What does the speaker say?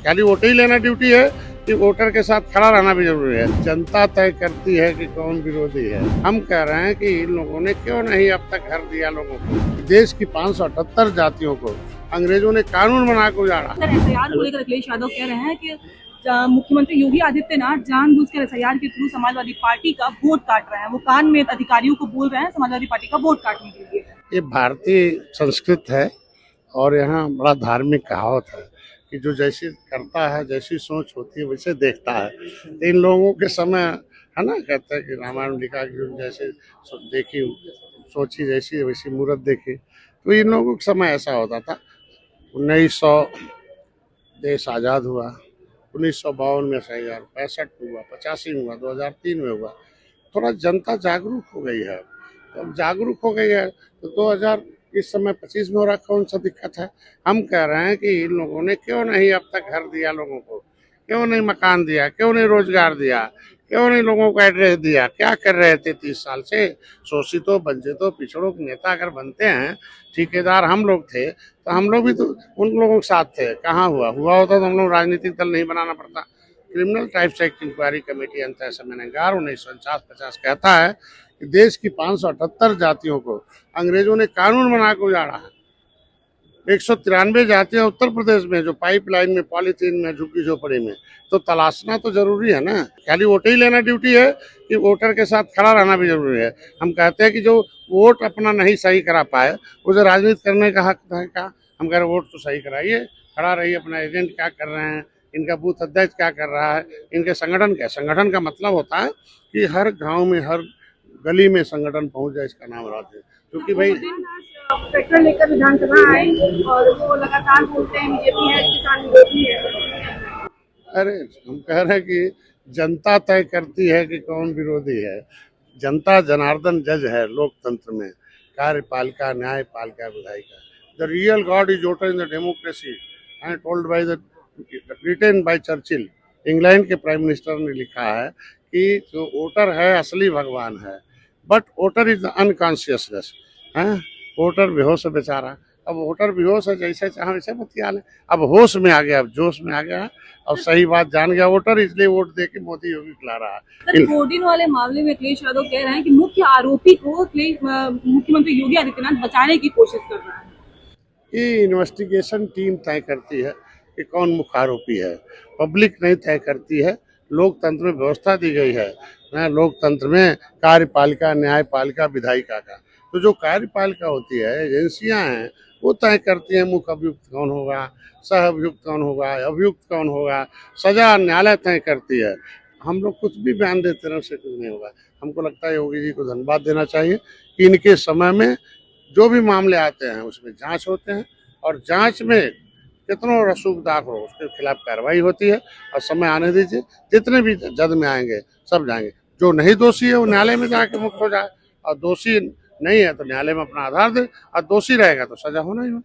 खाली वोट ही लेना ड्यूटी है कि वोटर के साथ खड़ा रहना भी जरूरी है। जनता तय करती है कि कौन विरोधी है। हम कह रहे हैं कि इन लोगों ने क्यों नहीं अब तक घर दिया लोगों को। देश की 578 जातियों को अंग्रेजों ने कानून बना के उजाड़ा। एसआईआर को लेकर अखिलेश यादव कह रहे हैं कि मुख्यमंत्री योगी आदित्यनाथ जानबूझकर एसआईआर के थ्रू समाजवादी पार्टी का वोट काट रहे हैं। वो कान में अधिकारियों को बोल रहे हैं समाजवादी पार्टी का वोट काटने के लिए। ये भारतीय संस्कृत है और यहाँ बड़ा धार्मिक कहावत है कि जो जैसी करता है, जैसी सोच होती है वैसे देखता है। तो इन लोगों के समय है ना, कहते हैं कि रामायण लिखा कि जैसे देखी सोची जैसी वैसी मूरत देखी। तो इन लोगों के समय ऐसा होता था। 1900 देश आज़ाद हुआ, 1952 में एसआईआर, 65 में हुआ, 85 में हुआ, 2003 में हुआ। थोड़ा जनता जागरूक हो गई है। तो अब जागरूक हो गई है तो 2000 इस समय 25 में हो रहा, कौन सा दिक्कत है। हम कह रहे हैं कि इन लोगों ने क्यों नहीं अब तक घर दिया लोगों को, क्यों नहीं मकान दिया, क्यों नहीं रोजगार दिया, क्यों नहीं लोगों को एड्रेस दिया। क्या कर रहे थे 30 साल से। शोषितों वंचितों पिछड़ों के नेता अगर बनते हैं, ठेकेदार हम लोग थे तो हम लोग भी तो उन लोगों के साथ थे। कहाँ हुआ होता तो हम लोग राजनीतिक दल नहीं बनाना पड़ता। Criminal tribes act inquiry committee अंतर समन्वयकार 1949-50 कहता है कि देश की 578 जातियों को अंग्रेजों ने कानून बना के उजाड़ा है। 193 जातियां उत्तर प्रदेश में जो पाइपलाइन में, पॉलीथीन में, झुग्गी झोपड़ी में। तो तलाशना तो जरूरी है ना। खाली वोट ही लेना ड्यूटी है कि वोटर के साथ खड़ा रहना भी जरूरी है। हम कहते हैं कि जो वोट अपना नहीं सही करा पाए उसे राजनीति करने का हक है। क्या हम कह रहे वोट तो सही कराइए, खड़ा रहिए। अपना एजेंट क्या कर रहे हैं, इनका बूथ अध्यक्ष क्या कर रहा है, इनके संगठन क्या। संगठन का मतलब होता है कि हर गाँव में, हर गली में संगठन पहुंच जाए, इसका नाम राज्य। क्योंकि भाई ट्रैक्टर लेकर विधानसभा आए और वो लगातार बोलते हैं बीजेपी है, किसान विरोधी है। अरे हम कह रहे हैं कि जनता तय करती है कि कौन विरोधी है। जनता जनार्दन जज है लोकतंत्र में। कार्यपालिका, न्यायपालिका, विधायिका। The real God is voter in the democracy and told by the written by Churchill. England के प्राइम मिनिस्टर ने लिखा है कि जो वोटर है असली भगवान है, बट वोटर इज अनकॉन्शियसनेस है। वोटर बेहोश है बेचारा। अब वोटर बेहोश है, जैसे चाहे वैसे बतिया ले। अब होश में आ गया, अब जोश में आ गया, अब सही बात जान गया वोटर, इसलिए वोट दे के मोदी योगी खिला रहा है। बोर्डिन वाले मामले में अखिलेश यादव कह रहे हैं कि मुख्य आरोपी को मुख्यमंत्री योगी आदित्यनाथ बचाने की कोशिश कर रहा है। ये इन्वेस्टिगेशन टीम तय करती है कि कौन मुख्य आरोपी है, पब्लिक नहीं तय करती है। लोकतंत्र में व्यवस्था दी गई है ना, लोकतंत्र में कार्यपालिका, न्यायपालिका, विधायिका का। तो जो कार्यपालिका होती है, एजेंसियां हैं, वो तय करती हैं मुख्य अभियुक्त कौन होगा, सह अभियुक्त कौन होगा, अभियुक्त कौन होगा। सजा न्यायालय तय करती है। हम लोग कुछ भी बयान देते रहे उससे कुछ नहीं होगा। हमको लगता है योगी जी को धन्यवाद देना चाहिए कि इनके समय में जो भी मामले आते हैं उसमें जांच होते हैं और जांच में कितनों रसूखदार हो उसके खिलाफ कार्रवाई होती है। और समय आने दीजिए, जितने भी जज में आएंगे सब जाएंगे। जो नहीं दोषी है वो न्यायालय में जाके मुक्त हो जाए, और दोषी नहीं है तो न्यायालय में अपना आधार दे, और दोषी रहेगा तो सजा होना ही हो।